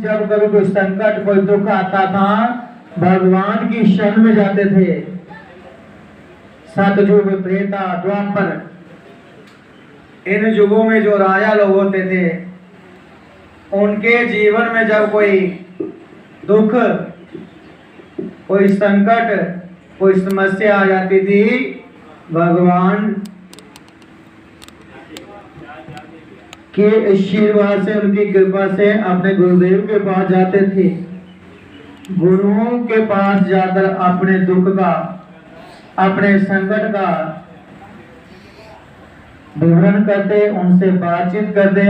जब कभी कोई संकट कोई दुख आता था भगवान की शरण में जाते थे। सतयुग त्रेता द्वापर इन युगों में जो राजा लोग होते थे उनके जीवन में जब कोई दुख कोई संकट कोई समस्या आ जाती थी भगवान के आशीर्वाद से उनकी कृपा से अपने गुरुदेव के पास जाते थे। गुरुओं के पास जाकर अपने दुख का अपने संकट का विवरण करते उनसे बातचीत करते।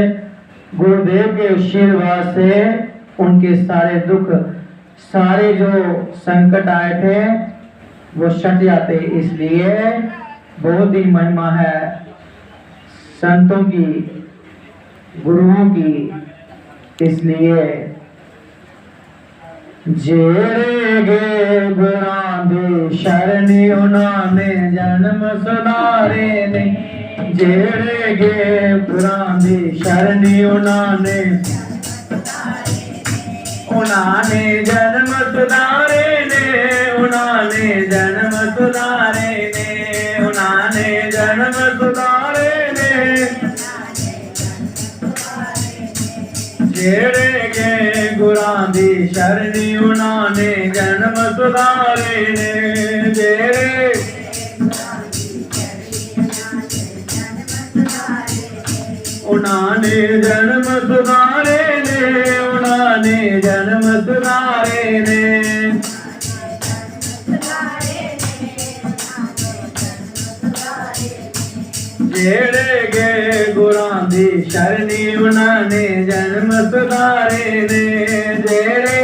गुरुदेव के आशीर्वाद से उनके सारे दुख सारे जो संकट आए थे वो छट जाते। इसलिए बहुत ही महिमा है संतों की गुरुओं की। इसलिए जेड़े गे गुरां दे शरणी उन्होंने जन्म सुधारे ने। जेड़े गे गुरां दे शरणी उन्होंने जन्म सुधारे ने। उन्होंने जन्म सुधारे ने। उन्होंने जन्म सुधारे ने। जेड़े गे गुरां दी शरणी उन्होंने जन्म सुधारे ने। जेड़े उन्होंने जन्म सुधारे ने। उन्होंने जन्म सुधारे ने। जेड़े गे गुरां दी शरणी उन्होंने जन्म सुधारे ने। जेड़े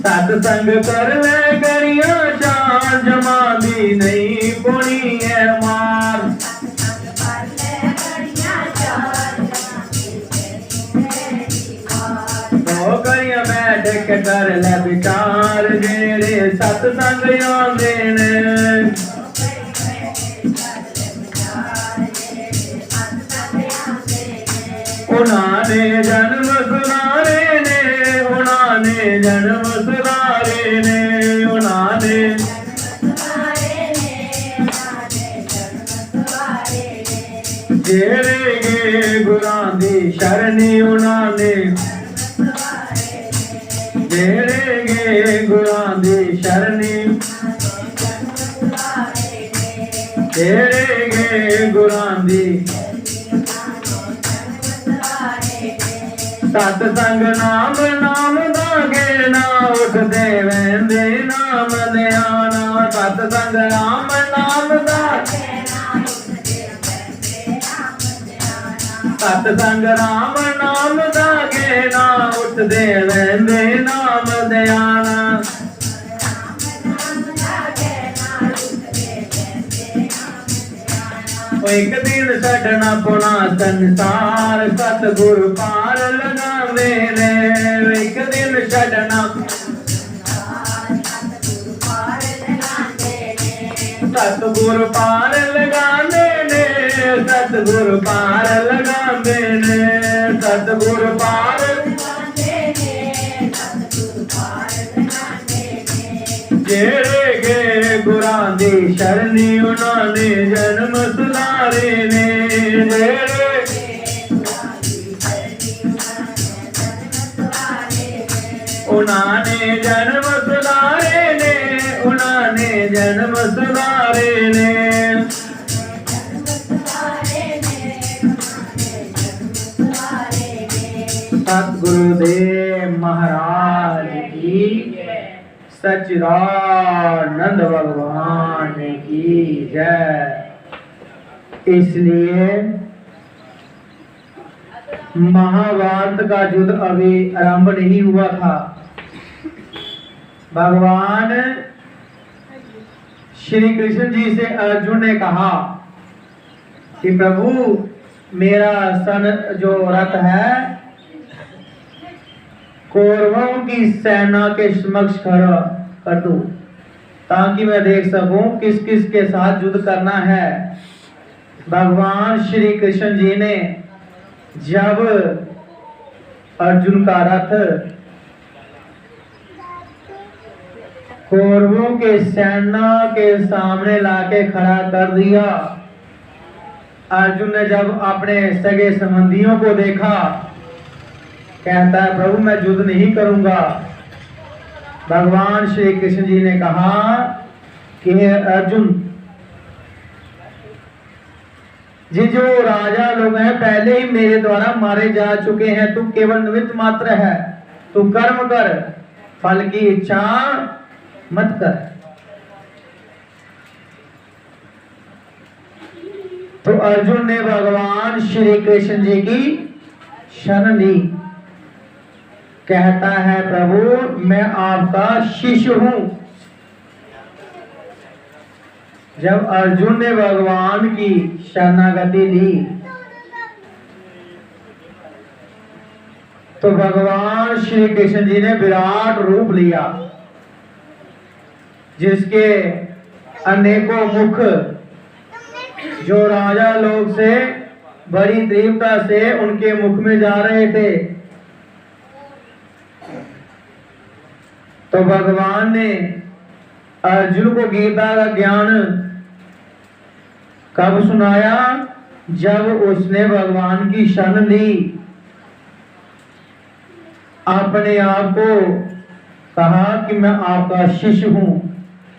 सत्संग कर ले करिया चार जमा दी नहीं पुणी है मार। तो करिया बैठ के कर ले विचार जेड़े सत्संग आंदे ने। उन्होंने जन्म सुधारे ने। उन्होंने जन्म सुधारे ने। उन्होंने जेड़े गे गुरां दी शरणी उन्होंने। जेड़े गे गुरां दी शरणी। जेड़े गे गुरां दी सत्संग नाम नाम दागे ना उठदे वेंदे नाम ध्याना। सत्संग नाम नाम दागे सत्संग राम नाम दागे ना उठदे वेंदे नाम ध्याना। एक दिन छड़ना पुना संसार सतगुरु पार लगावे ने। एक दिन छड़ना सतगुरु पार लगावे ने। सतगुरु पार लगावे ने। सतगुरु पार जेड़े गे गुरां दी शरणी उन्होंने जन्म सुधारे ने। जेड़े उन्होंने जन्म सुधारे ने। उन्होंने जन्म सुधारे ने। सतगुरुदेव महाराज की सच्चिदानंद भगवान की जय। इसलिए महाभारत का युद्ध अभी आरंभ नहीं हुआ था। भगवान श्री कृष्ण जी से अर्जुन ने कहा कि प्रभु मेरा सन जो रथ है कौरवों की सेना के समक्ष खड़ा कर दो ताकि मैं देख सकूं किस किस के साथ युद्ध करना है। भगवान श्री कृष्ण जी ने जब अर्जुन का रथ कौरवों के सेना के सामने लाके खड़ा कर दिया, अर्जुन ने जब अपने सगे संबंधियों को देखा, कहता है प्रभु मैं युद्ध नहीं करूंगा। भगवान श्री कृष्ण जी ने कहा कि हे अर्जुन, जी जो राजा लोग हैं पहले ही मेरे द्वारा मारे जा चुके हैं, तू केवल निमित्त मात्र है, तू कर्म कर, फल की इच्छा मत कर। तो अर्जुन ने भगवान श्री कृष्ण जी की शरण ली, कहता है प्रभु मैं आपका शिष्य हूं। जब अर्जुन ने भगवान की शरणागति ली तो भगवान श्री कृष्ण जी ने विराट रूप लिया, जिसके अनेकों मुख जो राजा लोग से बड़ी तीव्रता से उनके मुख में जा रहे थे। तो भगवान ने अर्जुन को गीता का ज्ञान कब सुनाया? जब उसने भगवान की शरण ली, अपने आप को कहा कि मैं आपका शिष्य हूं,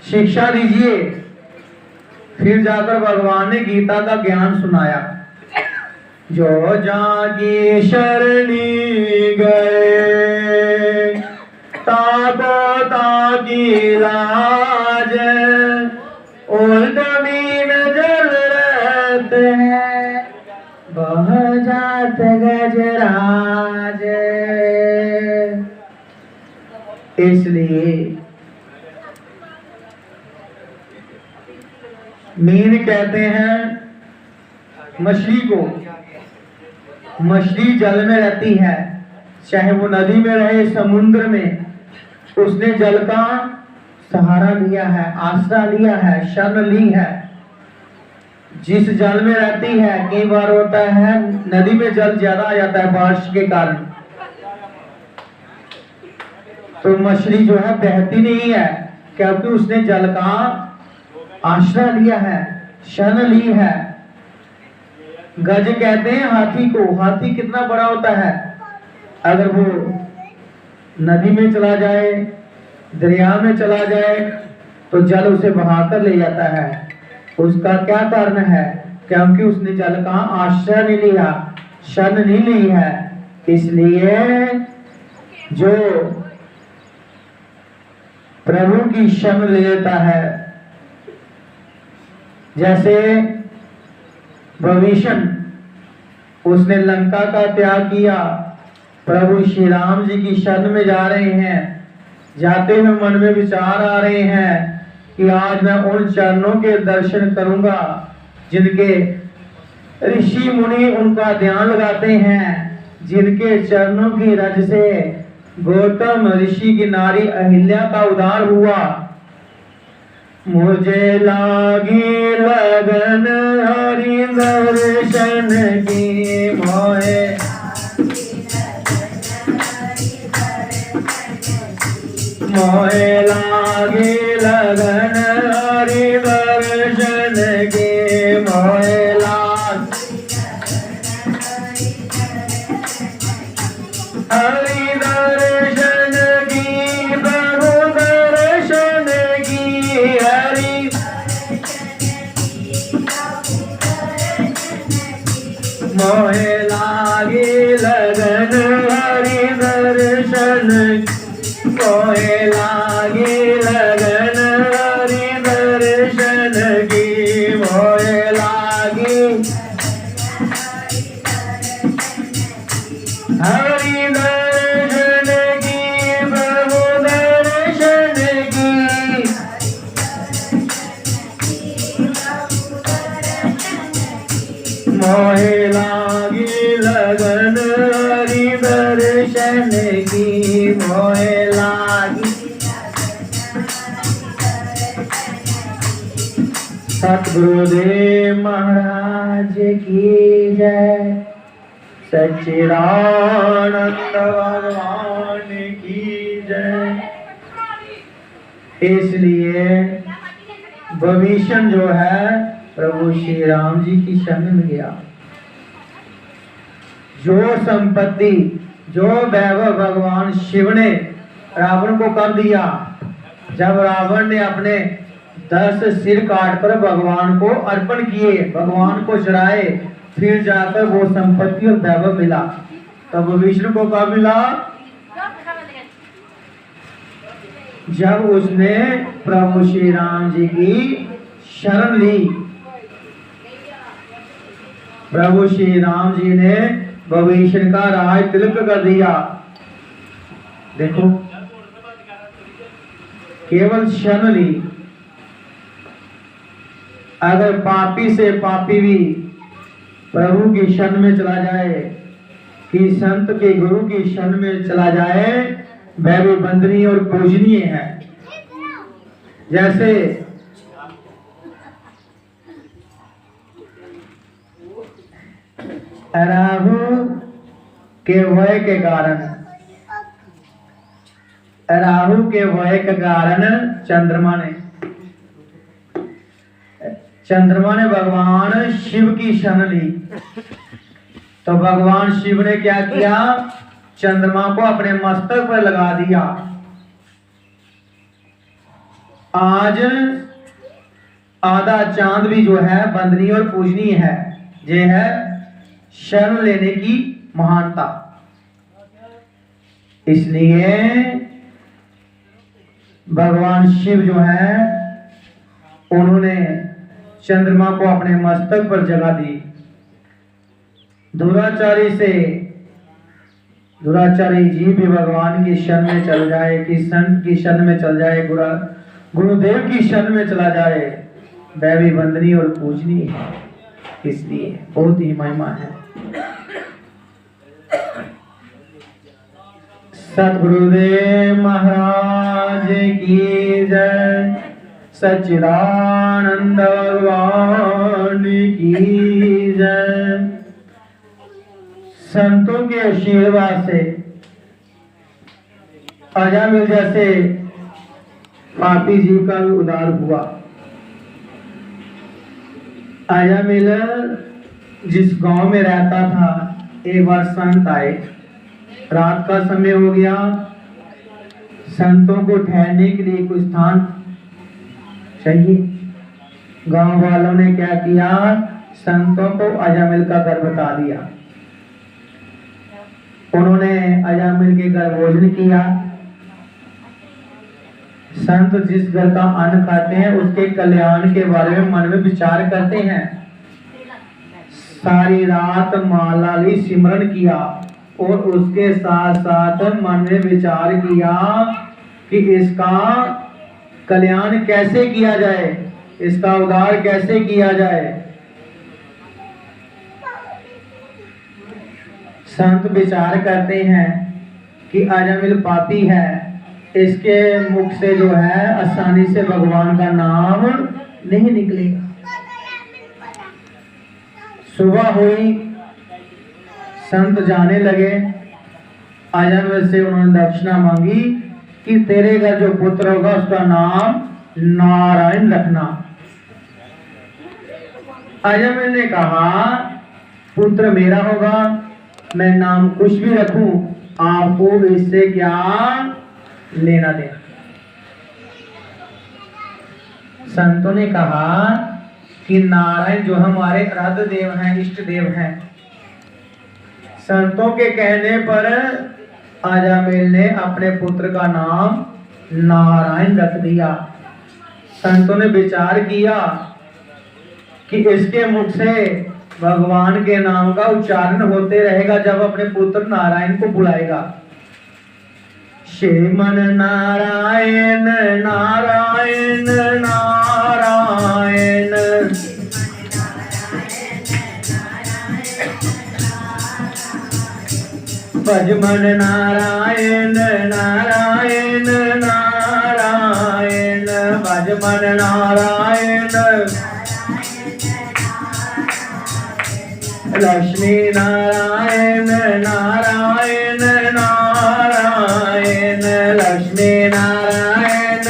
शिक्षा दीजिए। फिर जाकर भगवान ने गीता का ज्ञान सुनाया। जो जागी शरणी गए ताको ताकी लाज, उल्ट मीन जल रहते हैं बह जात गजराज। इसलिए मीन कहते हैं मछली को। मछली जल में रहती है, चाहे वो नदी में रहे समुद्र में, उसने जल का सहारा लिया है, आसरा लिया है, शरण ली है। जिस जल में रहती है, कई बार होता है नदी में जल ज्यादा आ जाता है बारिश के कारण, तो मछली जो है बहती नहीं है, क्योंकि उसने जल का आश्रय लिया है, शरण ली है। गज कहते हैं हाथी को। हाथी कितना बड़ा होता है, अगर वो नदी में चला जाए, दरिया में चला जाए, तो जल उसे बहाकर ले जाता है। उसका क्या कारण है? क्योंकि उसने जल का आश्रय नहीं लिया, शरण नहीं ली है। इसलिए जो प्रभु की शरण ले लेता है, जैसे विभीषण, उसने लंका का त्याग किया, प्रभु श्री राम जी की शरण में जा रहे हैं। जाते हुए मन में विचार आ रहे हैं कि आज मैं उन चरणों के दर्शन करूंगा जिनके ऋषि मुनि उनका ध्यान लगाते हैं, जिनके चरणों की रज से गौतम ऋषि की नारी अहिल्या का उद्धार हुआ। मुझे लागी लगन हरि दर्शन की मोहे, मोहे लागी लगन हरि दर्शन की, मोहे लाग हरि दर्शन की, प्रभु दर्शन की, हरि मोहे लागी लगन हरि दर्शन, मोहे लागी लगन हरि दर्शन की, मोहे लागी हरि दर्शन की, प्रभु दर्शन की, मोहे लागी लगन हरि दर्शन की, मोहे लागी सतगुरुदेव महाराज की जय। सच्चिदानंद भगवान की जय। इसलिए विभीषण जो है प्रभु श्री राम जी की शरण में गया। जो संपत्ति जो वैभव भगवान शिव ने रावण को कर दिया, जब रावण ने अपने 10 सिर काट कर भगवान को अर्पण किए, भगवान को चढ़ाए, फिर जाकर वो संपत्ति और वैभव मिला, तब विष्णु को कब मिला? जब उसने प्रभु श्री राम जी की शरण ली। प्रभु श्री राम जी ने विभीषण का राज तिलक कर दिया। देखो, केवल शरण ली। अगर पापी से पापी भी प्रभु की शरण में चला जाए, कि संत के गुरु की शरण में चला जाए, वह भी वंदनीय और पूजनीय है। जैसे राहु के भय के कारण, राहु के भय के कारण चंद्रमा ने भगवान शिव की शरण ली। तो भगवान शिव ने क्या किया? चंद्रमा को अपने मस्तक पर लगा दिया। आज आधा चांद भी जो है वंदनीय और पूजनीय है। ये है शरण लेने की महानता। इसलिए भगवान शिव जो है उन्होंने चंद्रमा को अपने मस्तक पर जगह दी। दुराचारी जीव भी भगवान की शरण में चल जाए, कि संत की शरण में चल जाए, गुरुदेव की शरण में चला जाए, वह भी वंदनीय और पूजनीय है। इसलिए बहुत ही महिमा है। सतगुरुदेव महाराज की जय। सच्चिदानंद भगवान की जय। संतों के आशीर्वाद से अजामिल जैसे पापी जीव का भी उद्धार हुआ। अजामिल जिस गांव में रहता था, एक बार संत आए। रात का समय हो गया, संतों को ठहरने के लिए कुछ स्थान चाहिए। गांव वालों ने क्या किया? संतों को अजामिल का घर बता दिया। उन्होंने अजामिल के घर भोजन किया। संत जिस घर का अन्न खाते हैं उसके कल्याण के बारे में मन में विचार करते हैं। सारी रात मालाली सिमरन किया और उसके साथ साथ मन में विचार किया कि इसका कल्याण कैसे किया जाए, इसका उद्धार कैसे किया जाए। संत विचार करते हैं कि अजामिल पापी है, इसके मुख से जो है आसानी से भगवान का नाम नहीं निकलेगा। सुबह हुई, संत जाने लगे। अजामिल से उन्होंने दक्षिणा मांगी कि तेरे घर जो पुत्र होगा उसका नाम नारायण रखना। अजामिल ने कहा, पुत्र मेरा होगा, मैं नाम कुछ भी रखूं, आपको इससे क्या लेना देना। संतों ने कहा कि नारायण जो हमारे आराध्य देव हैं, इष्ट देव हैं। संतों के कहने पर अजामिल ने अपने पुत्र का नाम नारायण रख दिया। संतों ने विचार किया कि इसके मुख से भगवान के नाम का उच्चारण होते रहेगा जब अपने पुत्र नारायण को बुलाएगा। श्रीमन नारायण नारायण नारायण, भजमन नारायण नारायण नारायण, भजमन नारायण लक्ष्मी नारायण नारायण नारायण लक्ष्मी नारायण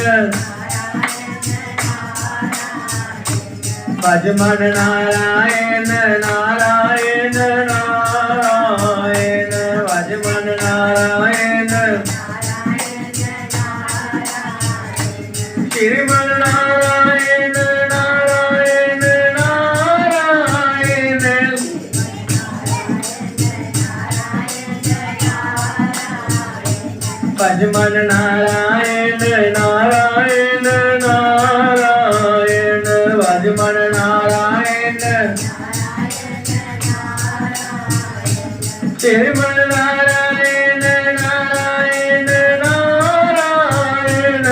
भजमन नारायण नारायण नारायण भजमन नारायण श्रीमन नारायण नारायण नारायण भजमन नारायण नारायण नारायण भजमन नारायण श्रीमन नारायण नारायण नारायण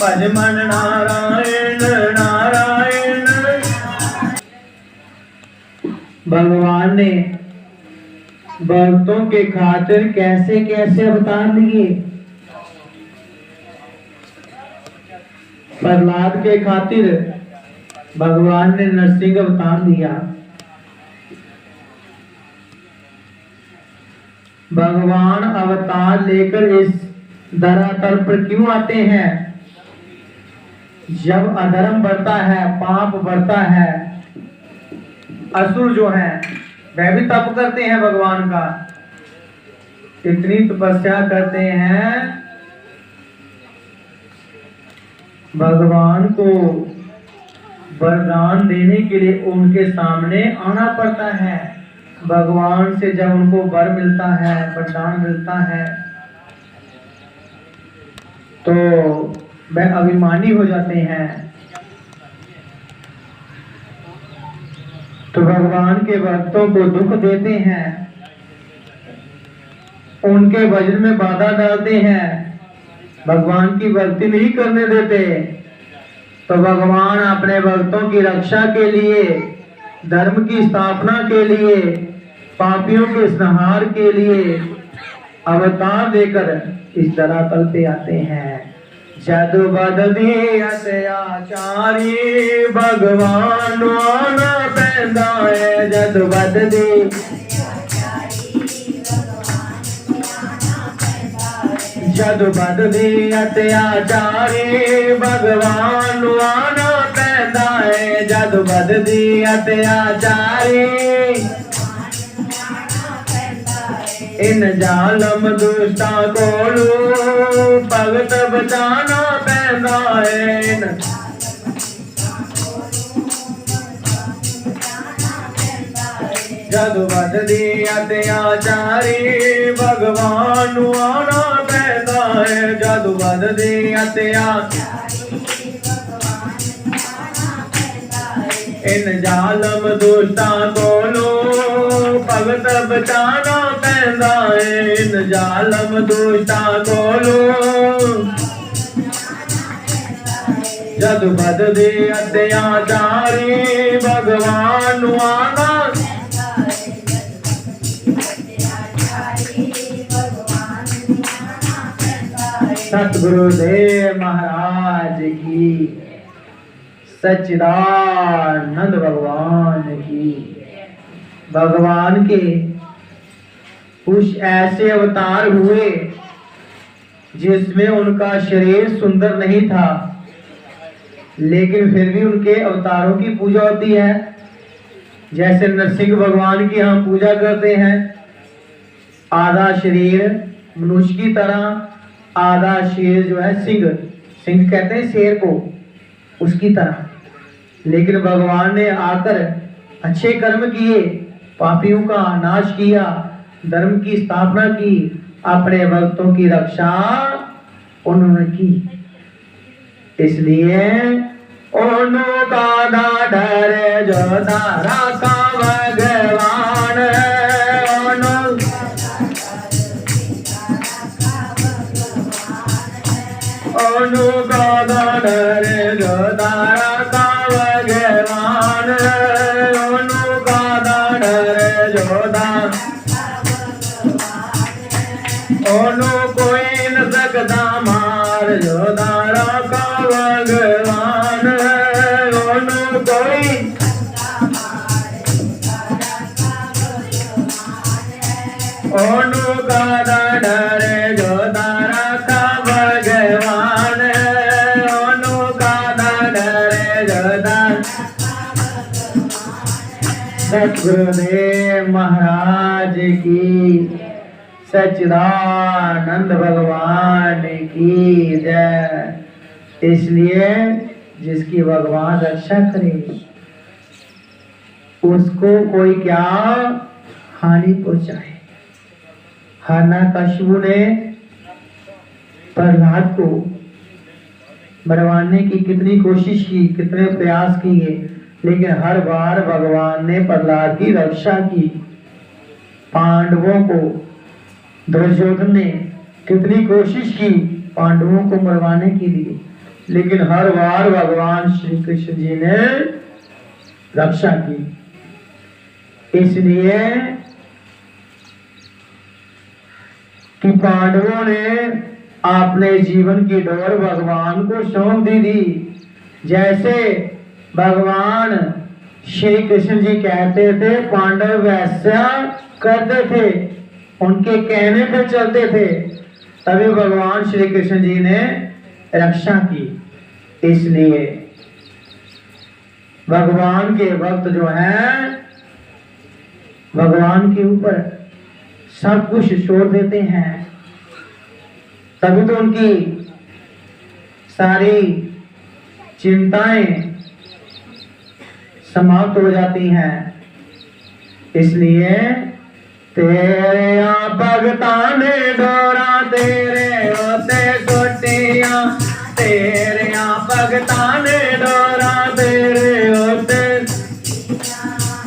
भजमन नारायण नारायण। भगवान ने भक्तों के खातिर कैसे कैसे अवतार लिए। प्रहलाद के खातिर भगवान ने नरसिंह अवतार लिया। भगवान अवतार लेकर इस धरातल पर क्यों आते हैं? जब अधर्म बढ़ता है, पाप बढ़ता है, असुर जो हैं वह भी तप करते हैं भगवान का, इतनी तपस्या करते हैं, भगवान को वरदान देने के लिए उनके सामने आना पड़ता है। भगवान से जब उनको वर मिलता है, वरदान मिलता है, तो वह अभिमानी हो जाते हैं। तो भगवान के भक्तों को दुख देते हैं, उनके भजन में बाधा डालते हैं, भगवान की भक्ति नहीं करने देते। तो भगवान अपने भक्तों की रक्षा के लिए, धर्म की स्थापना के लिए, पापियों के संहार के लिए अवतार देकर इस धरातल पे आते हैं। जदु बददी अत्याचारी भगवान आना पैदा है। जदु बददी जदु बददी अत्याचारी भगवान आना पैदा है। जदु बददी अत्याचारी इन जालम दुष्टा कोलू भगत बचाना पैदा है। जदु बददी अत्याचारी भगवान आना पैदा है। जदु बददी अत्याचारी इन जालम दुष्टा कोलू भगत बचाना पैदा है। इन जालम दुष्टा कोलू जदु बददी अत्याचारी भगवान आना। सतगुरुदेव महाराज की, सच्चिदानंद भगवान की। भगवान के कुछ ऐसे अवतार हुए जिसमें उनका शरीर सुंदर नहीं था, लेकिन फिर भी उनके अवतारों की पूजा होती है। जैसे नरसिंह भगवान की हम पूजा करते हैं, आधा शरीर मनुष्य की तरह, आधा शेर जो है सिंह, सिंह कहते हैं शेर को, उसकी तरह। लेकिन भगवान ने आकर अच्छे कर्म किए, पापियों का नाश किया, धर्म की स्थापना की, अपने भक्तों की रक्षा उन्होंने की। इसलिए ओनो का डर जो तारा का भगवान, ओनो का डर जो तारा का भगवान, ओनो का डर जो ओनो कोई न सकता मार जो तारा का भगवान, कोई ओनु का डर जो तारा का भगवान है, ओनु का डर जो तारा। सतगुरुदेव महाराज की, सच्चिदानंद भगवान की जय। इसलिए जिसकी भगवान रक्षा करे उसको कोई क्या हानि पहुंचाए। हिरण्यकशिपु ने प्रहलाद को मरवाने की कितनी कोशिश की, कितने प्रयास किए, लेकिन हर बार भगवान ने प्रहलाद की रक्षा की। पांडवों को दुर्योधन ने कितनी कोशिश की पांडवों को मरवाने के लिए, लेकिन हर बार भगवान श्री कृष्ण जी ने रक्षा की। इसलिए कि पांडवों ने अपने जीवन की डोर भगवान को सौंप दी थी। जैसे भगवान श्री कृष्ण जी कहते थे पांडव वैसा करते थे, उनके कहने पे चलते थे, तभी भगवान श्री कृष्ण जी ने रक्षा की। इसलिए भगवान के भक्त जो हैं भगवान के ऊपर सब कुछ छोड़ देते हैं, तभी तो उनकी सारी चिंताएं समाप्त हो जाती हैं। इसलिए तेरे भगतान ने डोरा तेरे होते सोटियां, तेरे भगतान ने डोरा तेरे होते,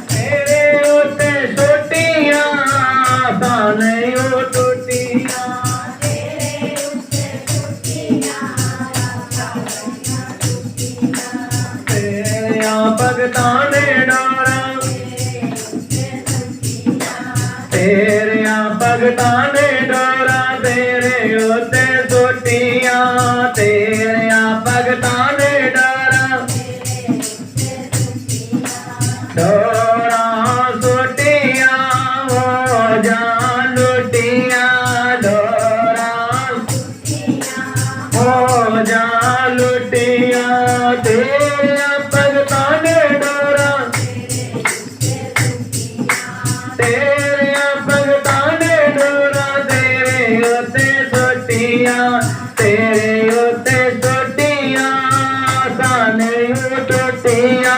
तेरे होते सोटियां आसान हो टूटियां, तेरे भगतान ने डोरा, तेरे भगतान ने डोरा तेरे होते सोटियां, तेरे भगतान ने डोरा, डोरा सोटियां हो जा लुटियां, डोरा हो जा लुटियां, तेरे भगतान ने डोरा, तेरे भगतान ने डोरा तेरे होते सोटियां, तेरे होते सोटियां आसान हो टूटियां,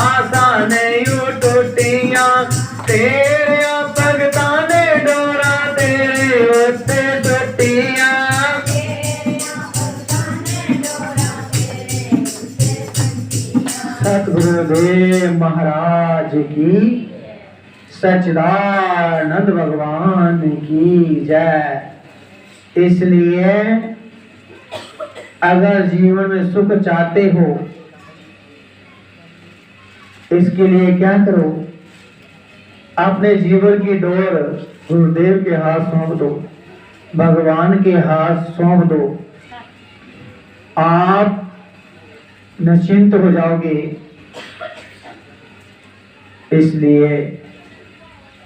आसान हो टूटियां, तेरे भगतान ने डोरा तेरे होते सोटियां। सतगुरुदेव महाराज की, सच्चिदानंद भगवान की जय। इसलिए अगर जीवन में सुख चाहते हो, इसके लिए क्या करो, अपने जीवन की डोर गुरुदेव के हाथ सौंप दो, भगवान के हाथ सौंप दो, आप निश्चिंत हो जाओगे। इसलिए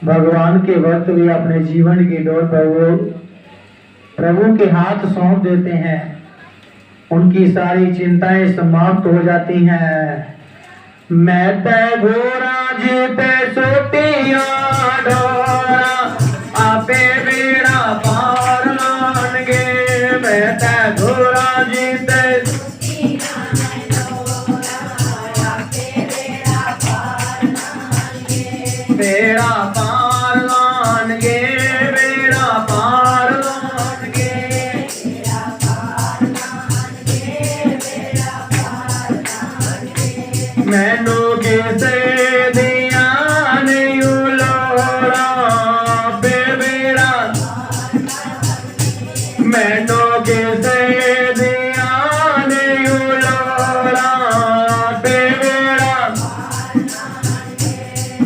भगवान के भक्त भी अपने जीवन की डोर प्रभु के हाथ सौंप देते हैं, उनकी सारी चिंताएं समाप्त हो जाती हैं। मैं तै घोरा जी पे सोटियां डोरा आपे बेड़ा पार लानगे, मैं तै घोरा जी पे बेड़ा पार लानगे, बेड़ा पार लानगे, मैनू किसे दिया नहीं लोड़ा पे बेड़ा, मैनू किसे दिया नहीं लोड़ा पे बेड़ा,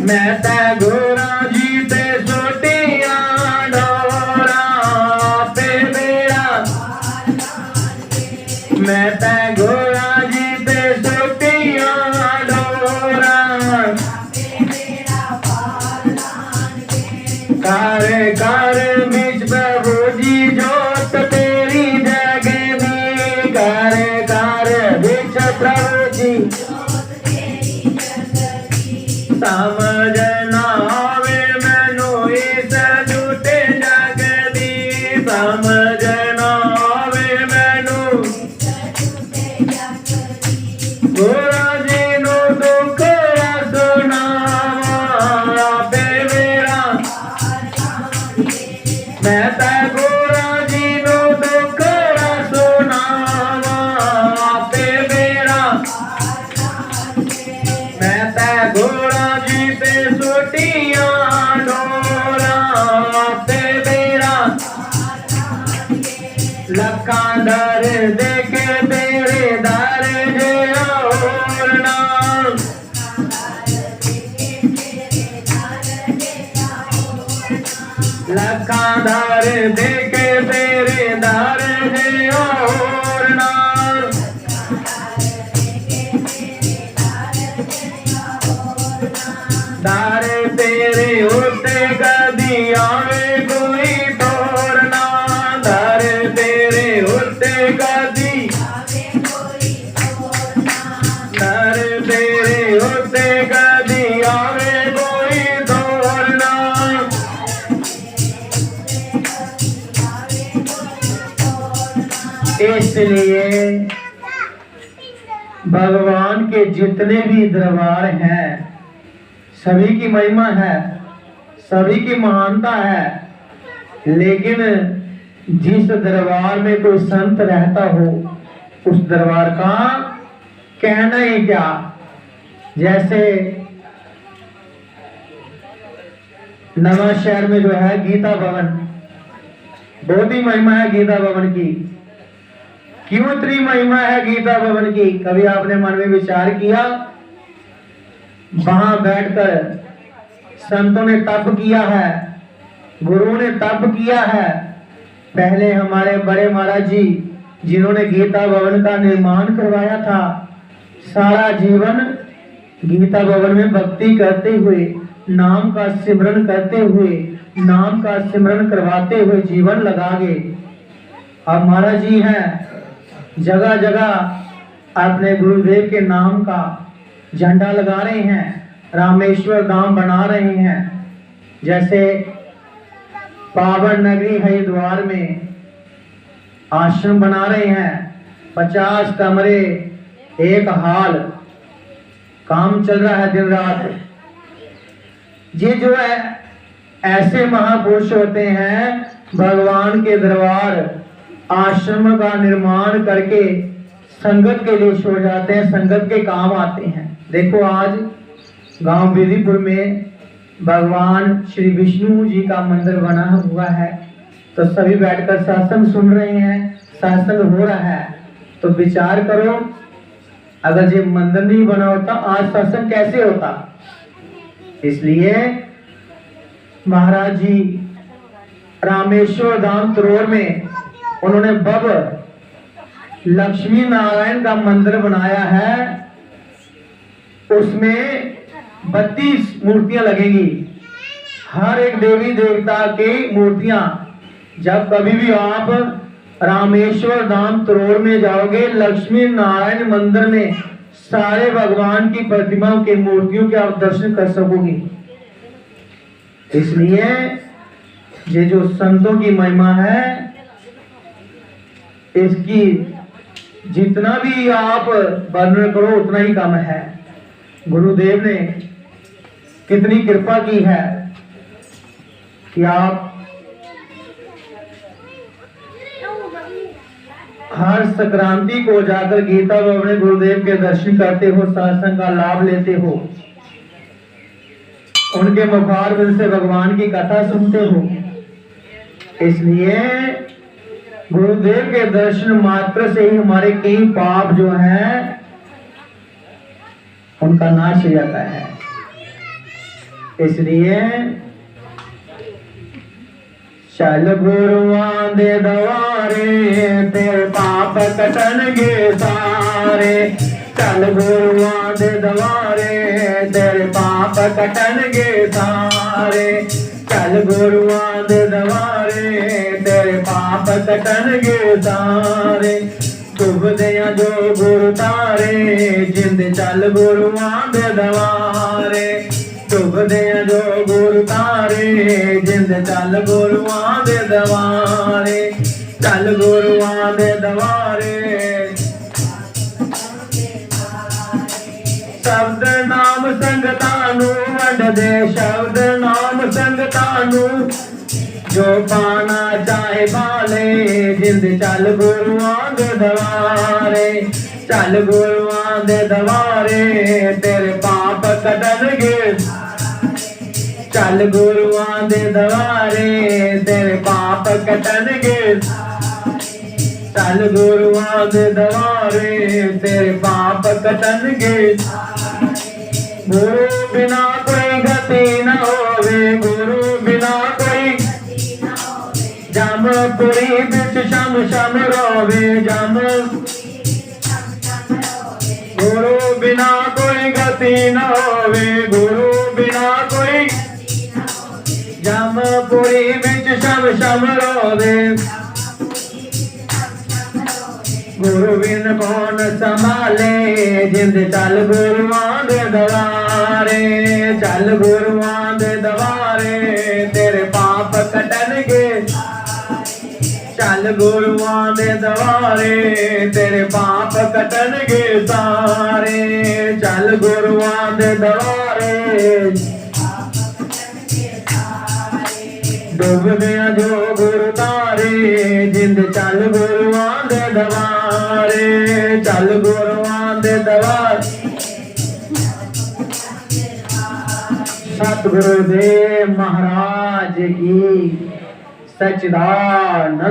मैं तै घोरा जी ते सोटियां डोरा पे बेड़ा, मैं तै घोरा कर कर विच प्रभु जी समझ ना आवे मैनू इस झूठे जग दी समझ ना आवे मैनू गुरु जी नू दुख सुनावा आपे मेरा मैं ते गुरु जी नू दुख सुनावा आपे मेरा मैं ते गुरु जी पे सुटिया डोरा आपे मेरा लखां दर देखे तेरे दर जे और नाम लखां दर देखे तेरे दर जे और नाम दर तेरे उत्ते कदी आवे कोई तोड़ना दर तेरे उत्ते कदी दर तेरे उत्ते कदी आवे कोई तोड़ना इसलिए भगवान के जितने भी दरबार हैं सभी की महिमा है, सभी की महानता है, लेकिन जिस दरबार में कोई संत रहता हो उस दरबार का कहना ही क्या। जैसे नवा शहर में जो है गीता भवन, बहुत ही महिमा है गीता भवन की। क्यों इतनी महिमा है गीता भवन की? कभी आपने मन में विचार किया? वहां बैठकर संतों ने तप किया है, गुरुओं ने तप किया है। पहले हमारे बड़े महाराज जी जिन्होंने गीता भवन का निर्माण करवाया था, सारा जीवन गीता भवन में भक्ति करते हुए, नाम का सिमरन करते हुए, नाम का सिमरन करवाते हुए जीवन लगा गए। अब महाराज जी हैं जगह जगह अपने गुरुदेव के नाम का झंडा लगा रहे हैं, रामेश्वर धाम बना रहे हैं। जैसे पावन नगरी हरिद्वार में आश्रम बना रहे हैं, 50 कमरे, एक हॉल, काम चल रहा है दिन रात। ये जो है ऐसे महापुरुष होते हैं, भगवान के दरबार आश्रम का निर्माण करके संगत के लिए छोड़ जाते हैं, संगत के काम आते हैं। देखो आज गांव विधिपुर में भगवान श्री विष्णु जी का मंदिर बना हुआ है, तो सभी बैठकर सत्संग सुन रहे हैं, सत्संग हो रहा है। तो विचार करो, अगर ये मंदिर नहीं बना होता आज सत्संग कैसे होता। इसलिए महाराज जी रामेश्वर धाम तरोर में उन्होंने भव्य लक्ष्मी नारायण का मंदिर बनाया है। उसमें 32 मूर्तियां लगेंगी, हर एक देवी देवता की मूर्तियां। जब कभी भी आप रामेश्वर धाम तरोर में जाओगे, लक्ष्मी नारायण मंदिर में सारे भगवान की प्रतिमाओं की मूर्तियों के आप दर्शन कर सकोगे। इसलिए ये जो संतों की महिमा है, इसकी जितना भी आप वर्णन करो उतना ही कम है। गुरुदेव ने कितनी कृपा की है कि आप हर संक्रांति को जाकर गीता भवन में गुरुदेव के दर्शन करते हो, सत्संग का लाभ लेते हो, उनके मुखारबिंद से भगवान की कथा सुनते हो। इसलिए गुरुदेव के दर्शन मात्र से ही हमारे कई पाप जो हैं उनका नाश हो जाता है। इसलिए चल गुरुआ दे दवारे तेरे पाप कटनगे सारे, चल गुरुआ दे दवारे तेरे पाप कटनगे सारे, चल गुरुआ दे दवारे तेरे पाप कटनगे सारे। ਡੁੱਬਦਿਆਂ ਜੋ ਗੁਰ ਤਾਰੇ ਜਿੰਦ ਚੱਲ ਗੁਰੂਆਂ ਦੇ ਦਵਾਰੇ ਡੁੱਬਦਿਆਂ ਜੋ ਗੁਰ ਤਾਰੇ ਜਿੰਦ ਚੱਲ ਗੁਰੂਆਂ ਦੇ ਦਵਾਰੇ ਚੱਲ ਗੁਰੂਆਂ ਦੇ ਦਵਾਰੇ ਸ਼ਬਦ ਨਾਮ ਸੰਗਤਾਂ ਨੂੰ ਵੰਡਦੇ ਸ਼ਬਦ ਨਾਮ ਸੰਗਤਾਂ ਨੂੰ ਜੋ ਪਾਣਾ ਚਾਹੇ ਬਾਲੇ ਜਿੰਦ ਚੱਲ ਗੁਰੂਆਂ ਦੇ ਦਵਾਰੇ ਚੱਲ ਗੁਰੂਆਂ ਦੇ ਦਵਾਰੇ ਤੇਰੇ ਪਾਪ ਕੱਟਣਗੇ ਚੱਲ ਗੁਰੂਆਂ ਦੇ ਦਵਾਰੇ ਤੇਰੇ ਪਾਪ ਕੱਟਣਗੇ ਚੱਲ ਗੁਰੂਆਂ ਦੇ ਦਵਾਰੇ ਤੇਰੇ ਪਾਪ ਕੱਟਣਗੇ ਗੁਰੂ ਬਿਨਾ ਕੋਈ ਗਤੀ ਨਾ ਹੋਵੇ ਗੁਰੂ ਬਿਨਾ ਕੋਈ ਜਮਪੁਰੀ ਵਿੱਚ ਸ਼ਮ ਸ਼ਮ ਰੋਵੇ ਜਮ ਗੁਰੂ ਬਿਨਾ ਕੋਈ ਗਤੀ ਨਾ ਹੋਵੇ ਗੁਰੂ ਬਿਨਾ ਕੋਈ ਜਮਪੁਰੀ ਵਿੱਚ ਸ਼ਮ ਸ਼ਮ ਰੋਵੇ ਗੁਰੂ ਬਿਨ ਕੌਣ ਸੰਭਾਲੇ ਜਿੰਦ ਚੱਲ ਗੁਰੂਆਂ ਦੇ ਦਵਾਰੇ ਚੱਲ ਗੁਰੂਆਂ ਦੇ ਦਵਾਰੇ ਤੇਰੇ ਪਾਪ ਕੱਟਣਗੇ ਚੱਲ ਗੁਰੂਆਂ ਦੇ ਦਵਾਰੇ ਤੇਰੇ ਪਾਪ ਕੱਟਣਗੇ ਸਾਰੇ ਚੱਲ ਗੁਰੂਆਂ ਦੇ ਦਵਾਰੇ ਡੁੱਬਦਿਆਂ ਜੋ ਗੁਰ ਤਾਰੇ ਜਿੰਦ ਚੱਲ ਗੁਰੂਆਂ ਦੇ ਦਵਾਰੇ ਚੱਲ ਗੁਰੂਆਂ ਦੇ ਦਵਾਰੇ ਸਤਿਗੁਰੂ ਦੇਵ ਮਹਾਰਾਜ ਕੀ ਸਚਿਦਾਨੰਦ